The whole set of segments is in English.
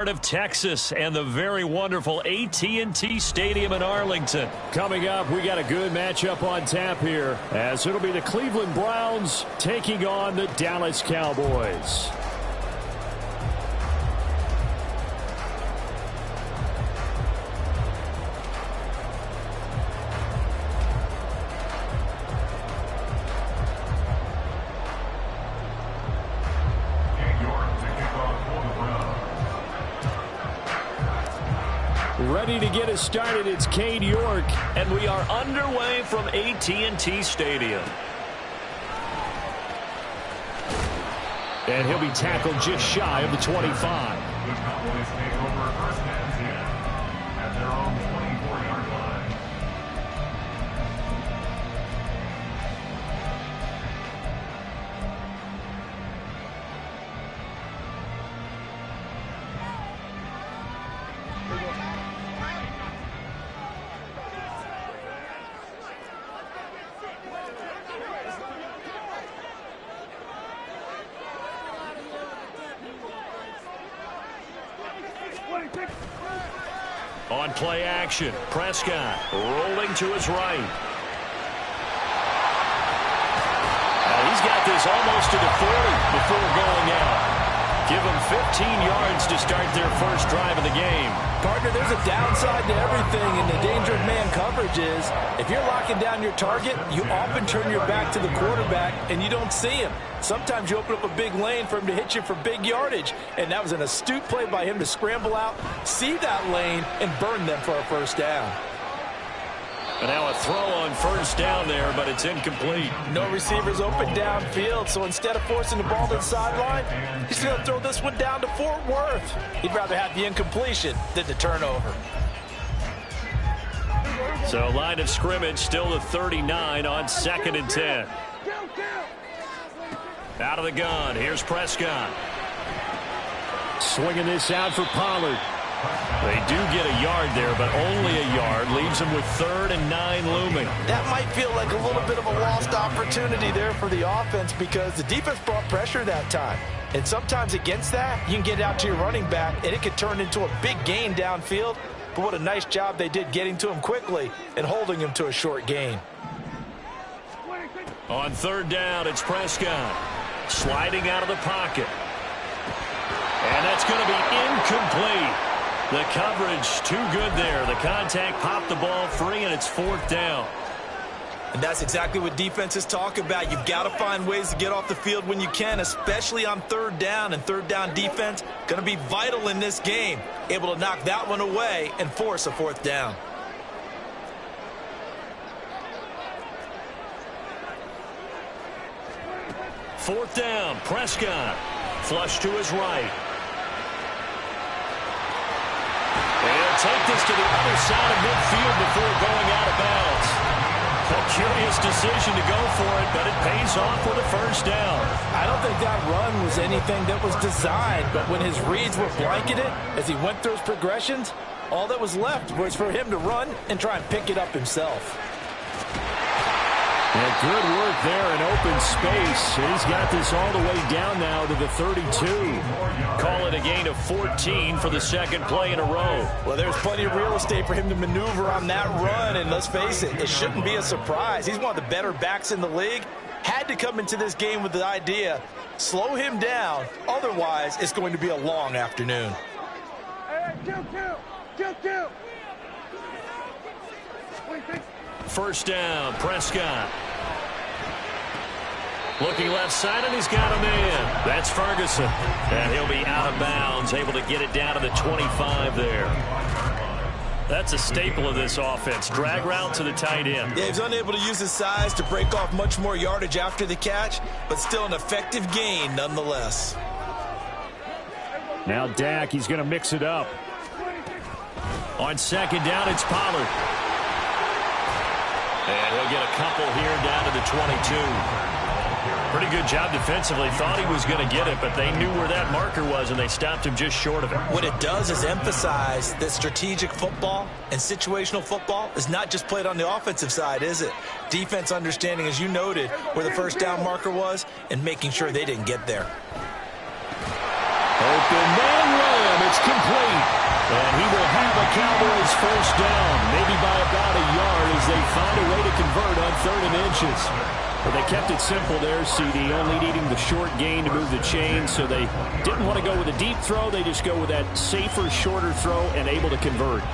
Of Texas and the very wonderful AT&T Stadium in Arlington. Coming up, we got a good matchup on tap here, as it'll be the Cleveland Browns taking on the Dallas Cowboys. Ready to get us started, it's Cade York. And we are underway from AT&T Stadium. And he'll be tackled just shy of the 25. The Cowboys take over first and 10 at their own 24-yard line. On play action, Prescott rolling to his right. He's got this almost to the 40 before going out. Give them 15 yards to start their first drive of the game. Partner, there's a downside to everything, and the danger of man coverage is if you're locking down your target, you often turn your back to the quarterback and you don't see him. Sometimes you open up a big lane for him to hit you for big yardage, and that was an astute play by him to scramble out, see that lane, and burn them for a first down. And now a throw on first down there, but it's incomplete. No receivers open downfield, so instead of forcing the ball to the sideline, he's going to throw this one down to Fort Worth. He'd rather have the incompletion than the turnover. So line of scrimmage still the 39 on 2nd and 10. Out of the gun, here's Prescott. Swinging this out for Pollard. They do get a yard there, but only a yard. Leaves them with 3rd and 9 looming. That might feel like a little bit of a lost opportunity there for the offense because the defense brought pressure that time. And sometimes against that, you can get out to your running back, and it could turn into a big gain downfield. But what a nice job they did getting to him quickly and holding him to a short gain. On 3rd down, it's Prescott. Sliding out of the pocket. And that's going to be incomplete. The coverage too good there. The contact popped the ball free, and it's 4th down. And that's exactly what defenses talk about. You've got to find ways to get off the field when you can, especially on 3rd down. And 3rd down defense going to be vital in this game. Able to knock that one away and force a 4th down. Fourth down, Prescott. Flush to his right. He'll take this to the other side of midfield before going out of bounds. A curious decision to go for it, but it pays off with a first down. I don't think that run was anything that was designed, but when his reads were blanketed as he went through his progressions, all that was left was for him to run and try and pick it up himself. Yeah, good work there in open space. He's got this all the way down now to the 32. Call it a gain of 14 for the second play in a row. Well, there's plenty of real estate for him to maneuver on that run, and let's face it, it shouldn't be a surprise. He's one of the better backs in the league. Had to come into this game with the idea, slow him down, otherwise it's going to be a long afternoon. First down, Prescott. Looking left side, and he's got a man. That's Ferguson. And he'll be out of bounds, able to get it down to the 25 there. That's a staple of this offense. Drag route to the tight end. Yeah, he's unable to use his size to break off much more yardage after the catch, but still an effective gain nonetheless. Now Dak, he's going to mix it up. On second down, it's Pollard. And he'll get a couple here down to the 22. Pretty good job defensively. Thought he was going to get it, but they knew where that marker was, and they stopped him just short of it. What it does is emphasize that strategic football and situational football is not just played on the offensive side, is it? Defense understanding, as you noted, where the first down marker was and making sure they didn't get there. Open man run. It's complete. And he will have a Cowboys first down, maybe by about a yard as they find a way to convert on 3rd and inches. But they kept it simple there, CD, only needing the short gain to move the chain, so they didn't want to go with a deep throw. They just go with that safer, shorter throw and able to convert.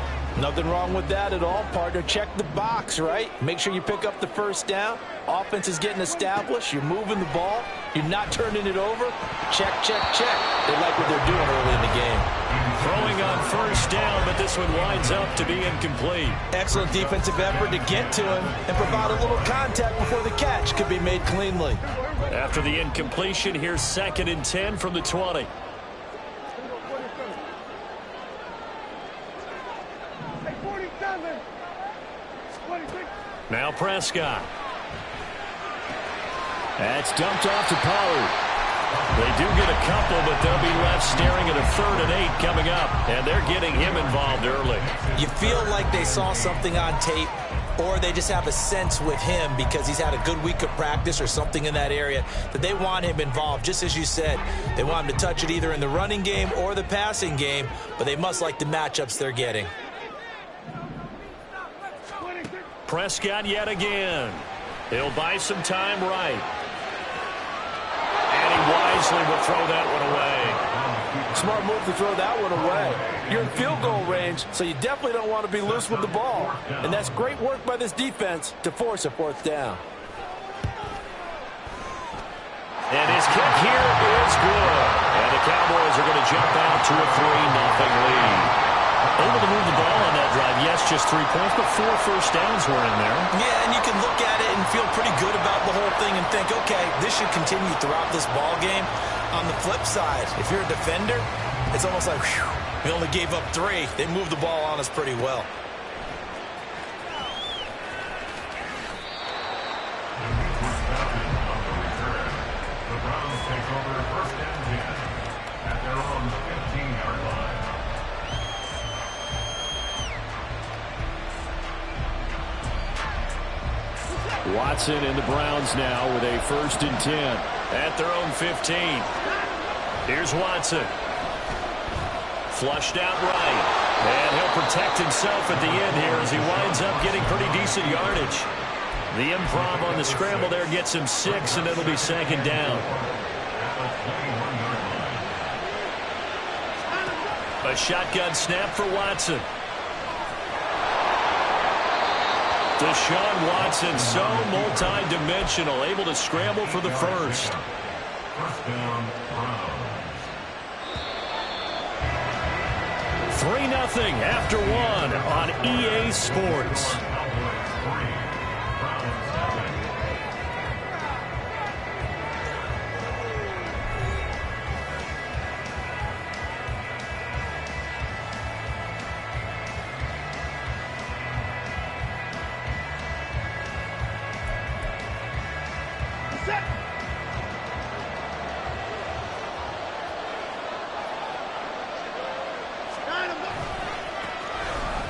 Nothing wrong with that at all, partner. Check the box, right? Make sure you pick up the first down. Offense is getting established. You're moving the ball. You're not turning it over. Check, check, check. They like what they're doing early in the game. Throwing on first down, but this one winds up to be incomplete. Excellent defensive effort to get to him and provide a little contact before the catch could be made cleanly. After the incompletion, here's 2nd and 10 from the 20. Now Prescott. That's dumped off to Pollard. They do get a couple, but they'll be left staring at a 3rd and 8 coming up. And they're getting him involved early. You feel like they saw something on tape, or they just have a sense with him because he's had a good week of practice or something in that area that they want him involved. Just as you said, they want him to touch it either in the running game or the passing game, but they must like the matchups they're getting. Prescott yet again. He'll buy some time right. And he wisely will throw that one away. Smart move to throw that one away. You're in field goal range, so you definitely don't want to be loose with the ball. And that's great work by this defense to force a 4th down. And his kick here is good. And the Cowboys are going to jump out to a 3-0 lead. Able to move the ball on that drive. Yes, just 3 points, but 4 first downs were in there. Yeah, and you can look at it and feel pretty good about the whole thing and think, okay, this should continue throughout this ball game. On the flip side, if you're a defender, it's almost like, whew, we only gave up 3. They moved the ball on us pretty well. The Browns take over 1st and 10 at their own 15-yard line. Watson and the Browns now with a 1st and 10. At their own 15. Here's Watson. Flushed out right. And he'll protect himself at the end here as he winds up getting pretty decent yardage. The improv on the scramble there gets him 6, and it'll be 2nd down. A shotgun snap for Watson. Deshaun Watson, so multi-dimensional, able to scramble for the first. 1st down, Browns. 3-0 after 1 on EA Sports.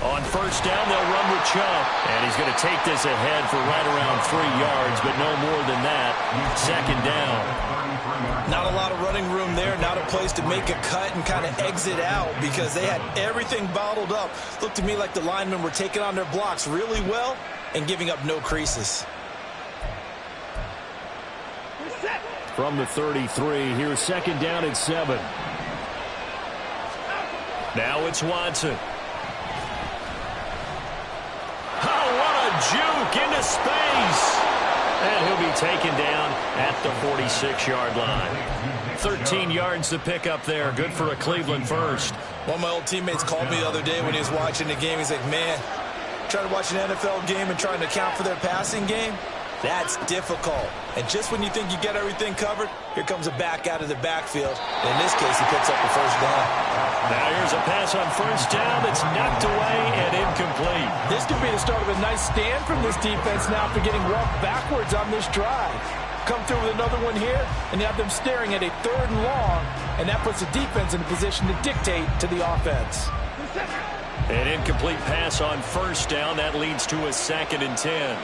On first down, they'll run with Chubb. And he's going to take this ahead for right around 3 yards, but no more than that. 2nd down. Not a lot of running room there. Not a place to make a cut and kind of exit out because they had everything bottled up. Looked to me like the linemen were taking on their blocks really well and giving up no creases. From the 33, here's 2nd down and 7. Now it's Watson. Oh, what a juke into space. And he'll be taken down at the 46-yard line. 13 yards to pick up there. Good for a Cleveland first. One of my old teammates called me the other day when he was watching the game. He's like, man, trying to watch an NFL game and trying to account for their passing game, that's difficult. And just when you think you get everything covered, here comes a back out of the backfield. And in this case, he picks up the first down. Now here's a pass on first down that's knocked away and incomplete. This could be the start of a nice stand from this defense now for getting walked backwards on this drive. Come through with another one here, and you have them staring at a 3rd and long, and that puts the defense in a position to dictate to the offense. An incomplete pass on first down. That leads to a 2nd and 10.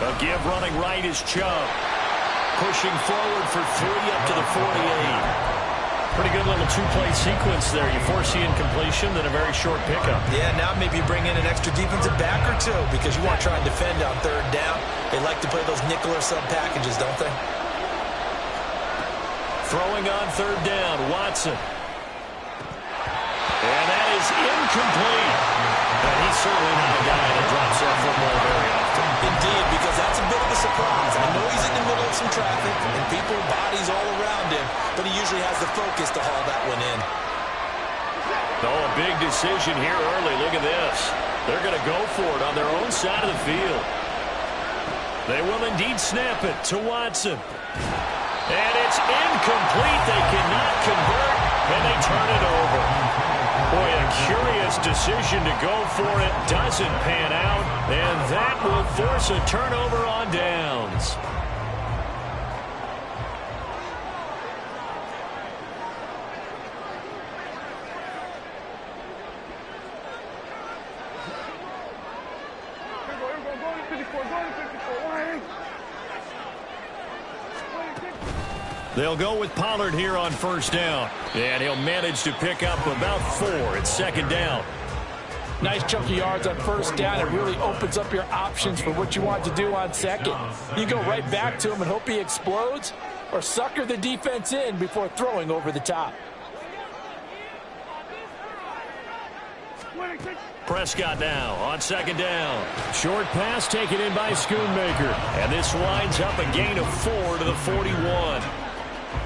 A give running right is Chubb. Pushing forward for 3 up to the 48. Pretty good little two-play sequence there. You force the incompletion, then a very short pickup. Yeah, now maybe bring in an extra defensive back or two because you want to try and defend on third down. They like to play those nickel or sub packages, don't they? Throwing on third down, Watson. And that is incomplete. And he's certainly not a guy that drops off football very often. Indeed, because that's a bit of a surprise. I know he's in the middle of some traffic and people, bodies all around him, but he usually has the focus to haul that one in. Oh, a big decision here early. Look at this. They're going to go for it on their own side of the field. They will indeed snap it to Watson. And it's incomplete. They cannot convert, and they turn it over. Boy, a curious decision to go for it. Doesn't pan out, and that will force a turnover on downs. They'll go with Pollard here on first down. And he'll manage to pick up about 4. It's second down. Nice chunk of yards on first down. It really opens up your options for what you want to do on second. You go right back to him and hope he explodes, or sucker the defense in before throwing over the top. Prescott now on second down. Short pass taken in by Schoonmaker. And this winds up a gain of 4 to the 41.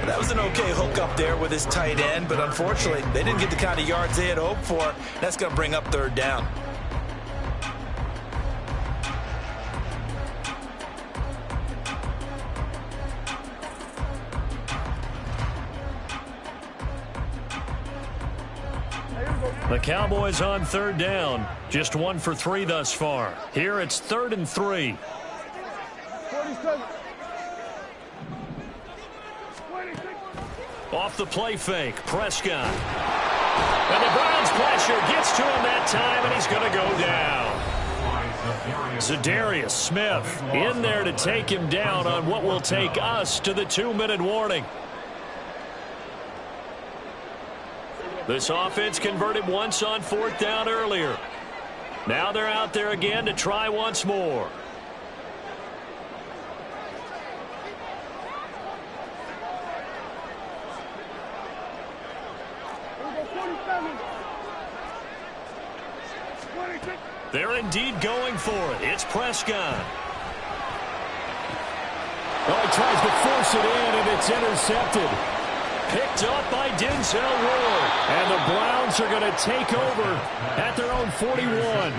That was an okay hook up there with his tight end, but unfortunately, they didn't get the kind of yards they had hoped for. That's going to bring up third down. The Cowboys on third down. Just 1 for 3 thus far. Here it's 3rd and 3. Off the play fake, Prescott. And the Browns pressure gets to him that time, and he's going to go down. Zadarius Smith in there to take him down on what will take us to the 2-minute warning. This offense converted once on 4th down earlier. Now they're out there again to try once more. They're indeed going for it. It's Prescott. Oh, he tries to force it in, and it's intercepted. Picked up by Denzel Ward. And the Browns are going to take over at their own 41.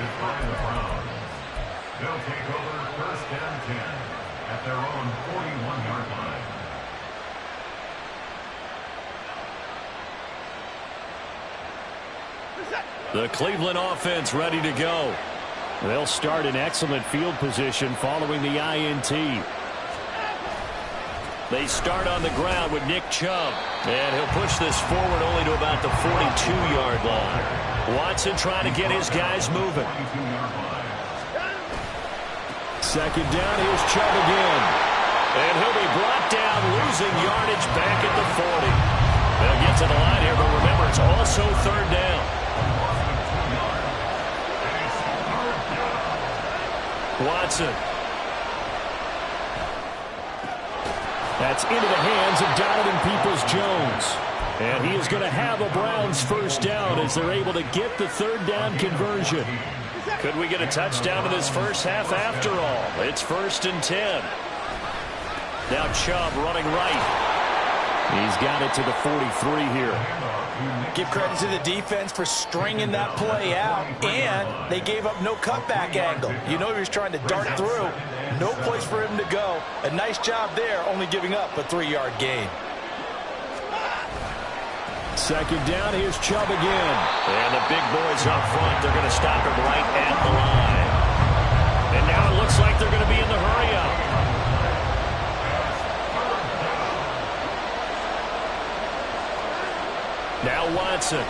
They'll take over 1st and 10 at their own 41-yard line. The Cleveland offense ready to go. They'll start in excellent field position following the INT. They start on the ground with Nick Chubb. And he'll push this forward only to about the 42-yard line. Watson trying to get his guys moving. Second down, here's Chubb again. And he'll be brought down, losing yardage back at the 40. They'll get to the line here, but remember, it's also third down. Watson. That's into the hands of Donovan Peoples-Jones. And he is going to have a Browns first down as they're able to get the third down conversion. Could we get a touchdown in this first half after all? It's 1st and 10. Now Chubb running right. He's got it to the 43 here. Give credit to the defense for stringing that play out, and they gave up no cutback angle. You know he was trying to dart through. No place for him to go. A nice job there, only giving up a 3-yard gain. Second down, here's Chubb again. And the big boys up front, they're going to stop him right at the line. And now it looks like they're going to be in the hurry-up. Now Watson.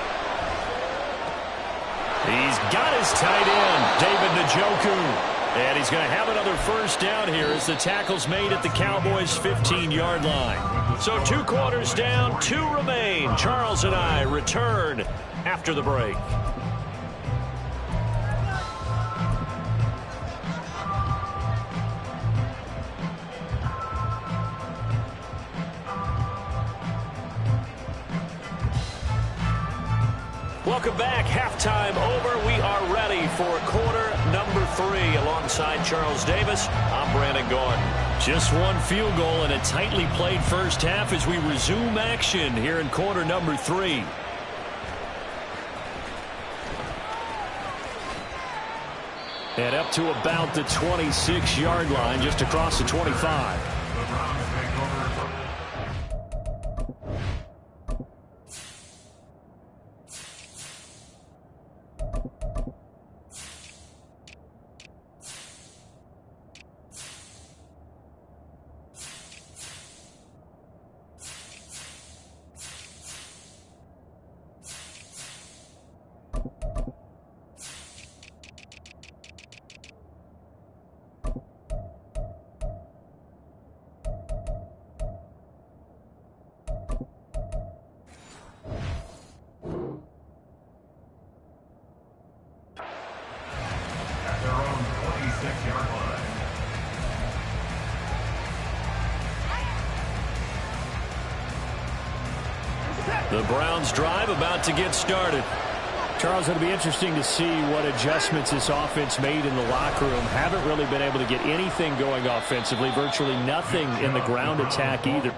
He's got his tight end, David Njoku. And he's going to have another first down here as the tackle's made at the Cowboys' 15-yard line. So 2 quarters down, 2 remain. Charles and I return after the break. Welcome back. Halftime over. We are ready for quarter number 3. Alongside Charles Davis, I'm Brandon Gordon. Just one field goal and a tightly played first half as we resume action here in quarter number 3. And up to about the 26-yard line, just across the 25. The Browns drive about to get started. Charles, it'll be interesting to see what adjustments this offense made in the locker room. Haven't really been able to get anything going offensively. Virtually nothing in the ground attack either.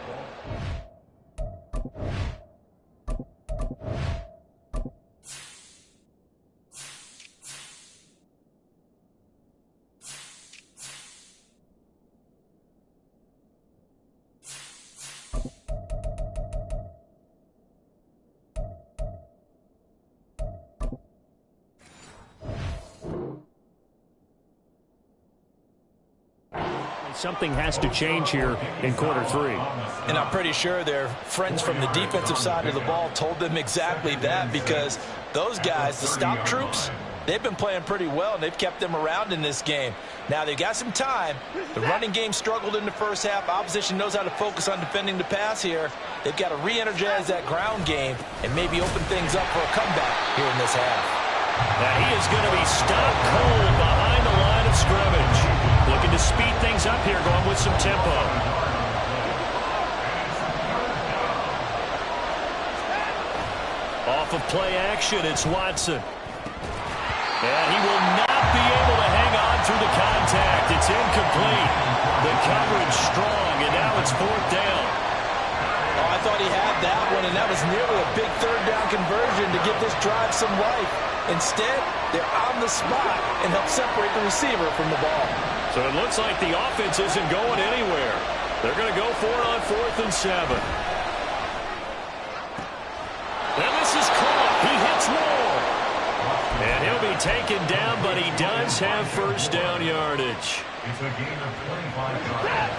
Something has to change here in quarter 3. And I'm pretty sure their friends from the defensive side of the ball told them exactly that, because those guys, the stop troops, they've been playing pretty well, and they've kept them around in this game. Now, they've got some time. The running game struggled in the first half. Opposition knows how to focus on defending the pass here. They've got to re-energize that ground game and maybe open things up for a comeback here in this half. Now he is going to be stopped cold behind the line of scrimmage. Looking to speed things up here, going with some tempo. Off of play action, it's Watson. And he will not be able to hang on through the contact. It's incomplete. The coverage strong, and now it's 4th down. Oh, I thought he had that one, and that was nearly a big 3rd down conversion to give this drive some life. Instead, they're on the spot and help separate the receiver from the ball. So it looks like the offense isn't going anywhere. They're going to go for it on 4th and 7. And this is caught. He hits Moore. And he'll be taken down, but he does have first down yardage. It's a gain of 25 yards.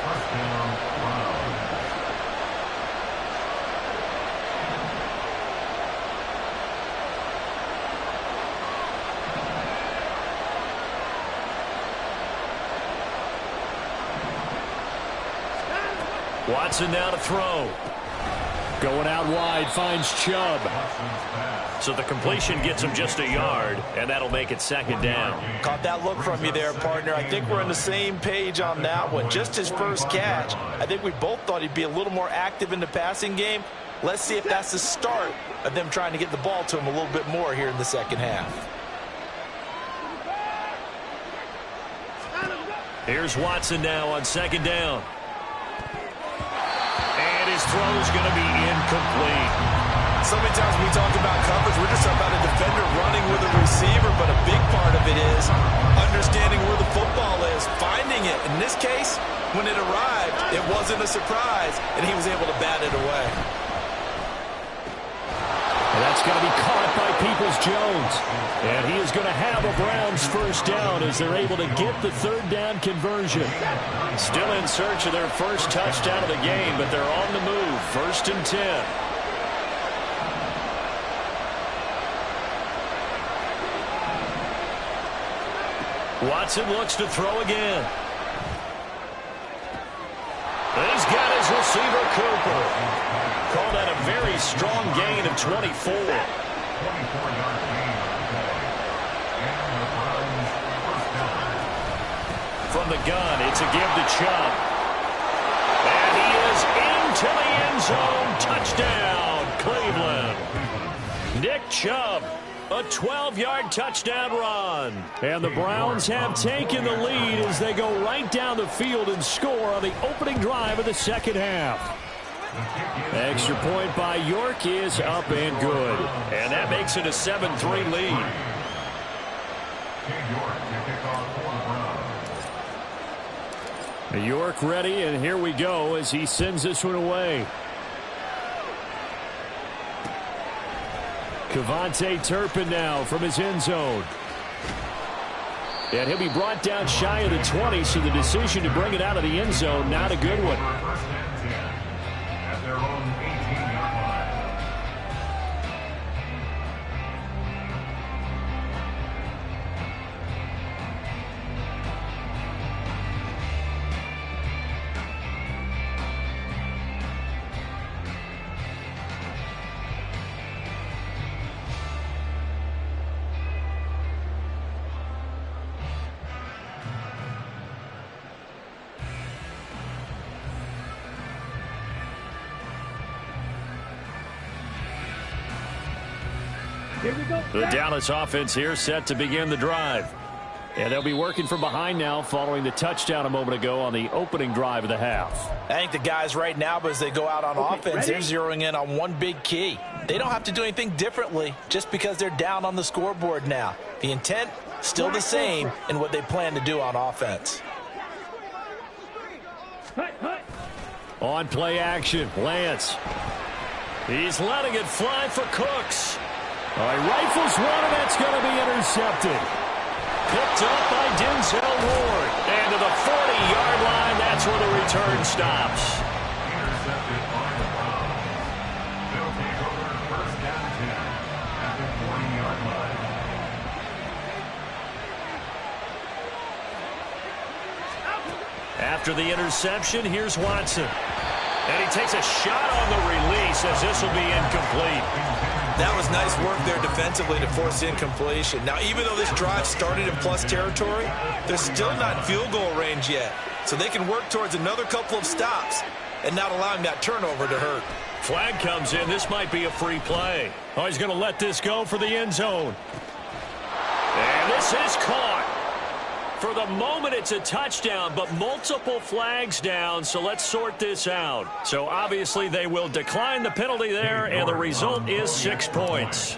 First down, Browns. Watson now to throw. Going out wide, finds Chubb. So the completion gets him just a yard, and that'll make it 2nd down. Caught that look from you there, partner. I think we're on the same page on that one. Just his first catch. I think we both thought he'd be a little more active in the passing game. Let's see if that's the start of them trying to get the ball to him a little bit more here in the second half. Here's Watson now on 2nd down. And his throw's going to be incomplete. So many times we talk about coverage, we're just about a defender running with a receiver, but a big part of it is understanding where the football is, finding it. In this case, when it arrived, it wasn't a surprise, and he was able to bat it away. And that's going to be caught by Peoples-Jones. And he is going to have a Browns first down as they're able to get the 3rd down conversion. Still in search of their first touchdown of the game, but they're on the move. 1st and 10. Watson looks to throw again. He's got his receiver, Cooper. Call that a very strong gain of 24. 24-yard gain on the play. And the Browns first down. From the gun, it's a give to Chubb. And he is into the end zone. Touchdown, Cleveland. Nick Chubb, a 12-yard touchdown run. And the Browns have taken the lead as they go right down the field and score on the opening drive of the second half. Extra point by York is up and good. And that makes it a 7-3 lead. York ready, and here we go as he sends this one away. Kevontae Turpin now from his end zone. And he'll be brought down shy of the 20, so the decision to bring it out of the end zone, not a good one. First and 10 at their own 18-yard line. The Dallas offense here set to begin the drive. And they'll be working from behind now following the touchdown a moment ago on the opening drive of the half. I think the guys right now, as they go out on offense, they're zeroing in on one big key. They don't have to do anything differently just because they're down on the scoreboard now. The intent, still the same in what they plan to do on offense. On play action, Lance. He's letting it fly for Cooks. All right, rifles one, and that's going to be intercepted. Picked up by Denzel Ward. And to the 40-yard line, that's where the return stops. Intercepted by the Browns. They'll take over first down 10 at the 40-yard line. After the interception, here's Watson. And he takes a shot on the release as this will be incomplete. That was nice work there defensively to force incompletion. Now, even though this drive started in plus territory, they're still not in field goal range yet. So they can work towards another couple of stops and not allowing that turnover to hurt. Flag comes in. This might be a free play. Oh, he's going to let this go for the end zone. And this is caught. For the moment, it's a touchdown, but multiple flags down, so let's sort this out. So obviously they will decline the penalty there, and the result is 6 points.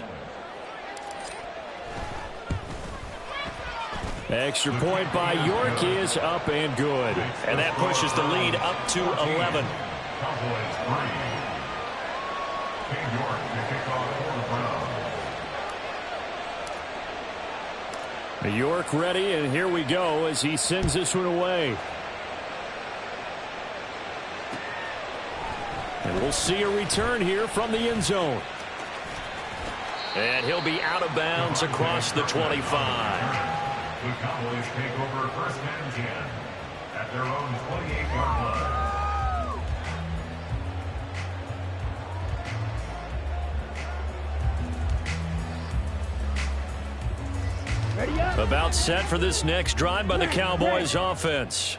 Extra point by York is up and good. And that pushes the lead up to 11. Cowboys 3. King York to kick off for the Browns. York ready, and here we go as he sends this one away. And we'll see a return here from the end zone. And he'll be out of bounds across the 25. The Cowboys take over first and 10 at their own 28-yard line. About set for this next drive by the Cowboys offense.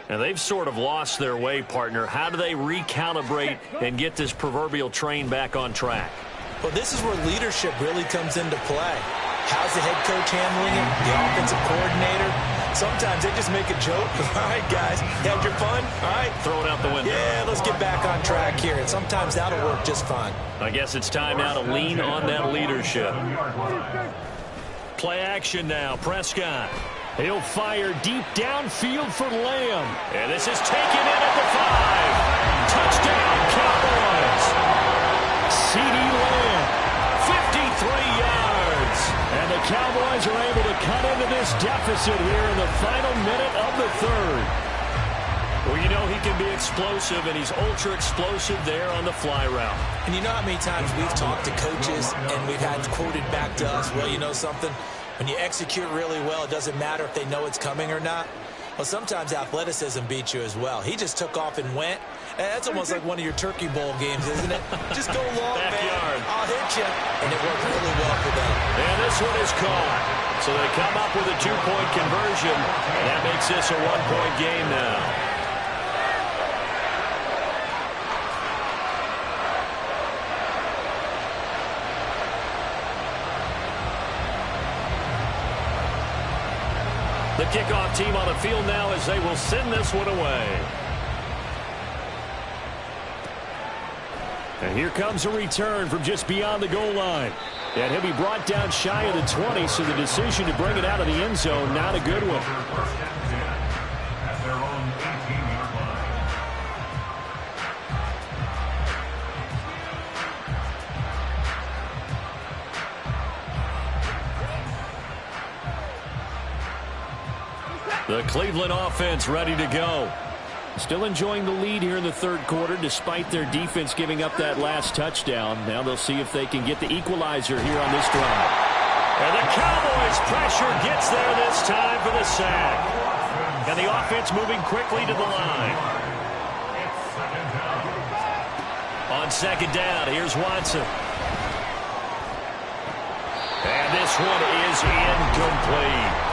And they've sort of lost their way, partner. How do they recalibrate and get this proverbial train back on track? Well, this is where leadership really comes into play. How's the head coach handling it? The offensive coordinator? Sometimes they just make a joke. All right, guys, you had your fun? All right. Throw it out the window. Yeah, let's get back on track here. And sometimes that'll work just fine. I guess it's time now to lean on that leadership. Play action now. Prescott. He'll fire deep downfield for Lamb. And this is taken in at the 5. Touchdown, Cowboys. CeeDee Lamb. 53 yards. And the Cowboys are able to cut into this deficit here in the final minute of the third. Well, you know he can be explosive, and he's ultra-explosive there on the fly route. And you know how many times we've talked to coaches and we've had quoted back to us, well, you know something? When you execute really well, it doesn't matter if they know it's coming or not. Well, sometimes athleticism beats you as well. He just took off and went. And that's almost like one of your Turkey Bowl games, isn't it? Just go long, man. I'll hit you. And it worked really well for them. And this one is caught. So they come up with a 2-point conversion. And that makes this a 1-point game now. The kickoff team on the field now as they will send this one away. And here comes a return from just beyond the goal line. And he'll be brought down shy of the 20, so the decision to bring it out of the end zone, not a good one. First down 10 at their own 18-yard line. The Cleveland offense ready to go. Still enjoying the lead here in the third quarter, despite their defense giving up that last touchdown. Now they'll see if they can get the equalizer here on this drive. And the Cowboys' pressure gets there this time for the sack. And the offense moving quickly to the line. On second down, here's Watson. And this one is incomplete.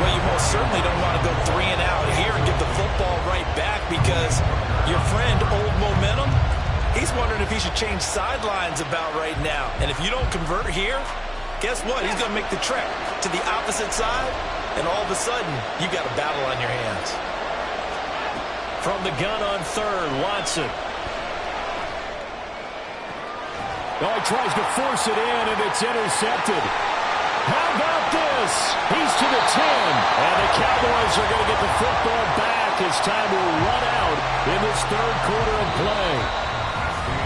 Well, you most certainly don't want to go 3 and out here and give the football right back, because your friend, Old Momentum, he's wondering if he should change sidelines about right now. And if you don't convert here, guess what? He's going to make the trek to the opposite side, and all of a sudden, you got a battle on your hands. From the gun on third, Watson. Oh, he tries to force it in, and it's intercepted. How about this? He's to the 10. And the Cowboys are going to get the football back as time will run out in this third quarter of play.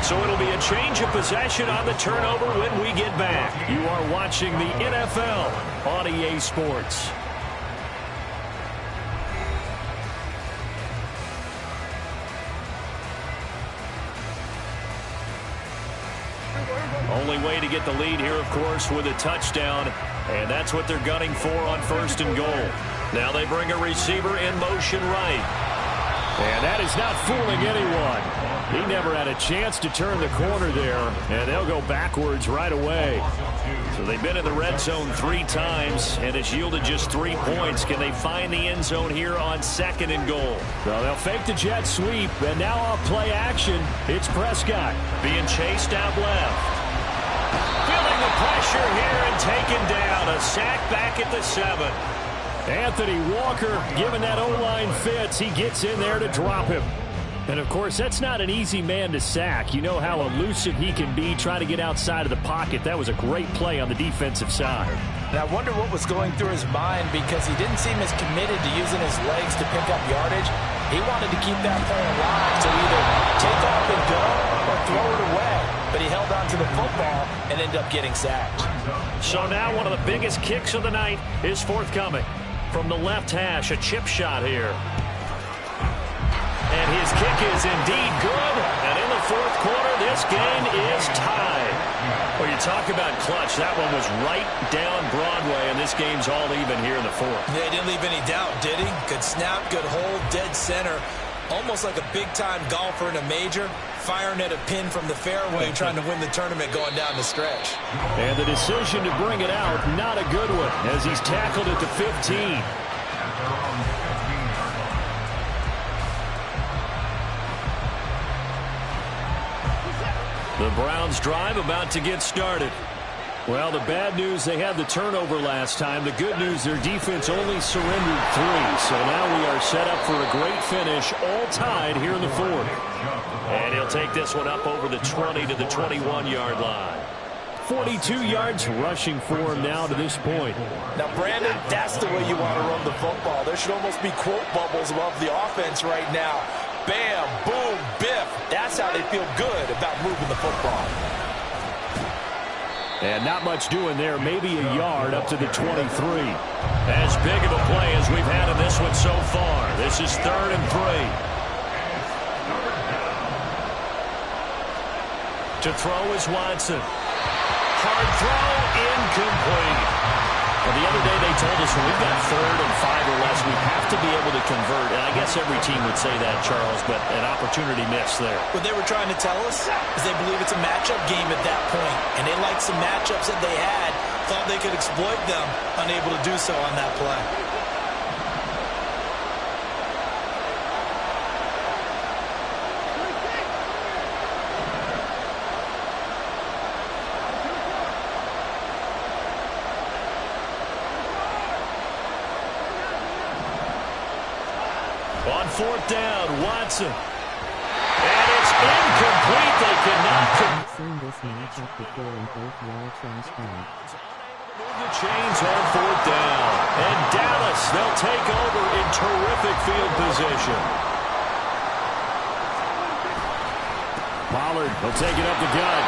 So it'll be a change of possession on the turnover when we get back. You are watching the NFL on EA Sports. Only way to get the lead here, of course, with a touchdown. And that's what they're gunning for on first and goal. Now they bring a receiver in motion right. And that is not fooling anyone. He never had a chance to turn the corner there. And they'll go backwards right away. So they've been in the red zone 3 times, and it's yielded just 3 points. Can they find the end zone here on second and goal? Well, they'll fake the jet sweep, and now off play action, it's Prescott. Being chased out left. Feeling the pressure here and taken down. A sack back at the 7. Anthony Walker, given that O-line fits, he gets in there to drop him. And, of course, that's not an easy man to sack. You know how elusive he can be trying to get outside of the pocket. That was a great play on the defensive side. And I wonder what was going through his mind, because he didn't seem as committed to using his legs to pick up yardage. He wanted to keep that play alive to either take off and go or throw it away. But he held on to the football and ended up getting sacked. So now one of the biggest kicks of the night is forthcoming. From the left hash, a chip shot here. And his kick is indeed good. And in the fourth quarter, this game is tied. Well, you talk about clutch. That one was right down Broadway, and this game's all even here in the fourth. Yeah, he didn't leave any doubt, did he? Good snap, good hold, dead center. Almost like a big-time golfer in a major, firing at a pin from the fairway, trying to win the tournament going down the stretch. And the decision to bring it out, not a good one, as he's tackled at the 15. The Browns drive about to get started. Well, the bad news, they had the turnover last time. The good news, their defense only surrendered 3. So now we are set up for a great finish, all tied here in the fourth. And he'll take this one up over the 20 to the 21-yard line. 42 yards rushing for him now to this point. Now, Brandon, that's the way you want to run the football. There should almost be quote bubbles above the offense right now. Bam, boom, biff. That's how they feel good about moving the football. And not much doing there, maybe a yard up to the 23. As big of a play as we've had in this one so far. This is 3rd and 3. To throw is Watson. Hard throw, incomplete. Well, the other day they told us when we've got 3rd and 5 or less, we have to be able to convert. And I guess every team would say that, Charles, but an opportunity missed there. What they were trying to tell us is they believe it's a matchup game at that point, and they liked some matchups that they had, thought they could exploit them, unable to do so on that play. On 4th down, Watson. And it's incomplete. They cannot Seen this matchup before and both well transparent. move the chains on 4th down. And Dallas, they'll take over in terrific field position. Pollard will take it up the gut.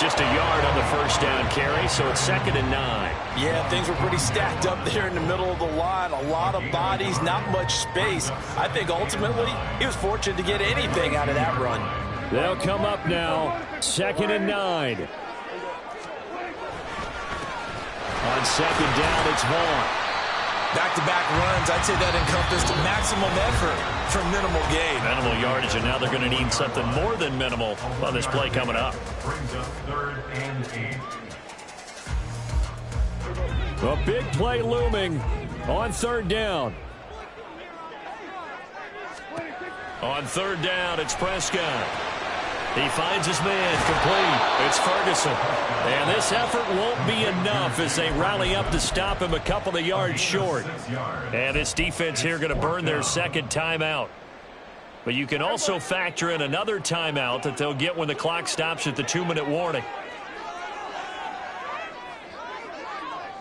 Just a yard on the 1st down carry, so it's 2nd and 9. Yeah, things were pretty stacked up there in the middle of the line. A lot of bodies, not much space. I think ultimately he was fortunate to get anything out of that run. They'll come up now, 2nd and 9. On 2nd down, it's Vaughn. Back-to-back runs, I'd say that encompassed maximum effort for minimal gain. Minimal yardage, and now they're going to need something more than minimal on this play coming up. Brings up 3rd and 8. A big play looming on 3rd down. On 3rd down, it's Prescott. He finds his man, complete. It's Ferguson. And this effort won't be enough as they rally up to stop him a couple of yards short. And this defense here going to burn their 2nd timeout. But you can also factor in another timeout that they'll get when the clock stops at the 2-minute warning.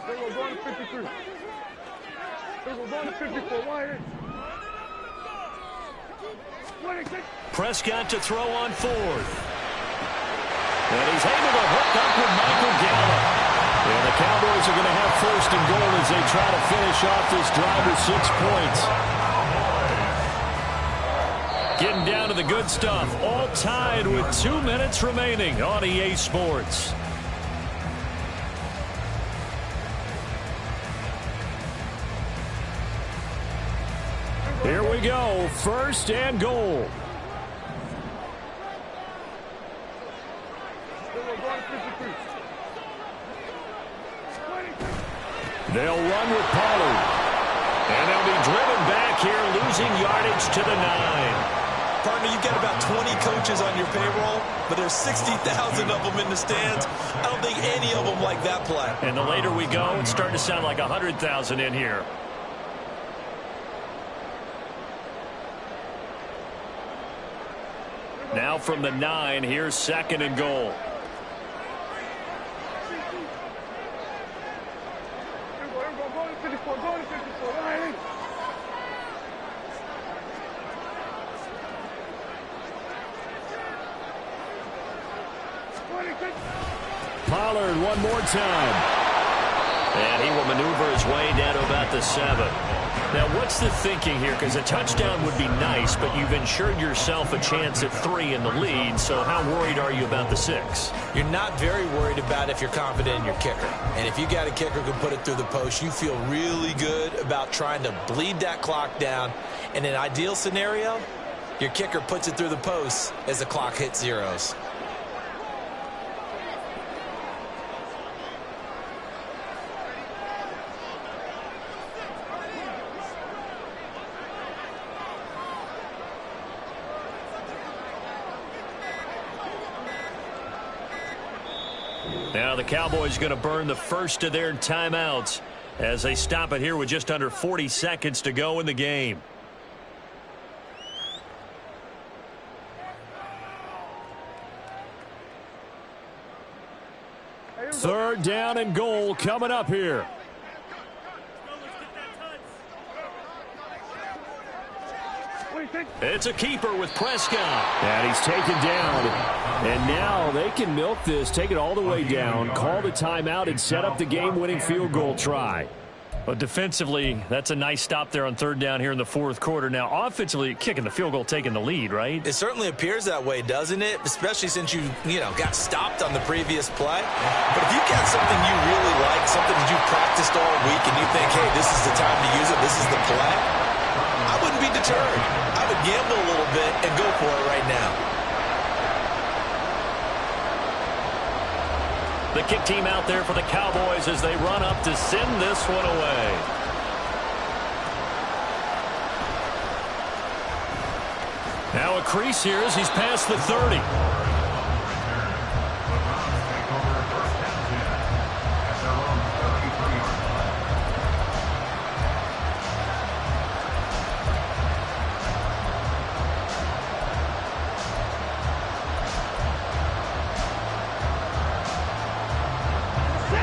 They were going to 53. They were going to 54. Why? Prescott to throw on 4th. And he's able to hook up with Michael Gallup. And the Cowboys are going to have 1st and goal as they try to finish off this drive with 6 points. Getting down to the good stuff. All tied with 2 minutes remaining on EA Sports. Here we go, 1st and goal. They'll run with Pollard. And they'll be driven back here, losing yardage to the 9. Partner, you've got about 20 coaches on your payroll, but there's 60,000 of them in the stands. I don't think any of them like that play. And the later we go, it's starting to sound like 100,000 in here. Now from the 9, here's 2nd and goal. Pollard one more time. And he will maneuver his way down to about the 7. Now, what's the thinking here? Because a touchdown would be nice, but you've ensured yourself a chance at 3 in the lead, so how worried are you about the 6? You're not very worried about if you're confident in your kicker. And if you got a kicker who can put it through the post, you feel really good about trying to bleed that clock down. In an ideal scenario, your kicker puts it through the post as the clock hits zeros. Now the Cowboys going to burn the first of their timeouts as they stop it here with just under 40 seconds to go in the game. Third down and goal coming up here. It's a keeper with Prescott. And he's taken down. And now they can milk this, take it all the way down, call the timeout, and set up the game-winning field goal try. But defensively, that's a nice stop there on third down here in the fourth quarter. Now, offensively, kicking the field goal, taking the lead, right? It certainly appears that way, doesn't it? Especially since you got stopped on the previous play. But if you've got something you really like, something that you've practiced all week, and you think, hey, this is the time to use it, this is the play, I wouldn't be deterred. I would gamble a little bit and go for it right now. The kick team out there for the Cowboys as they run up to send this one away. Now a crease here as he's past the 30.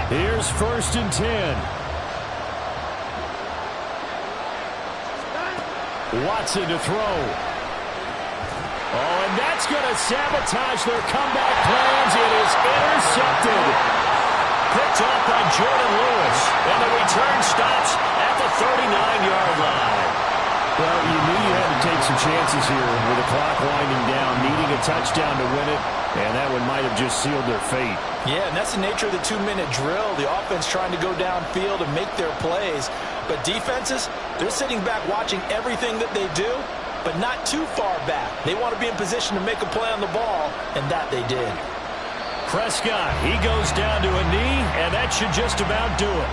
Here's 1st and 10. Watson to throw. Oh, and that's going to sabotage their comeback plans. It is intercepted. Picked off by Jordan Lewis. And the return stops at the 39-yard line. Well, you knew you had to take some chances here with the clock winding down, needing a touchdown to win it, and that one might have just sealed their fate. Yeah, and that's the nature of the 2-minute drill. The offense trying to go downfield and make their plays. But defenses, they're sitting back watching everything that they do, but not too far back. They want to be in position to make a play on the ball, and that they did. Prescott, he goes down to a knee, and that should just about do it.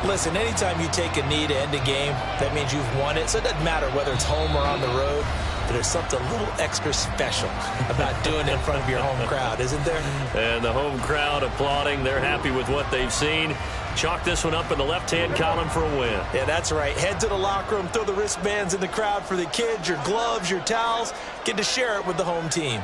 Listen, anytime you take a knee to end a game, that means you've won it. So it doesn't matter whether it's home or on the road. But there's something a little extra special about doing it in front of your home crowd, isn't there? And the home crowd applauding. They're happy with what they've seen. Chalk this one up in the left-hand column for a win. Yeah, that's right. Head to the locker room, throw the wristbands in the crowd for the kids, your gloves, your towels. Get to share it with the home team.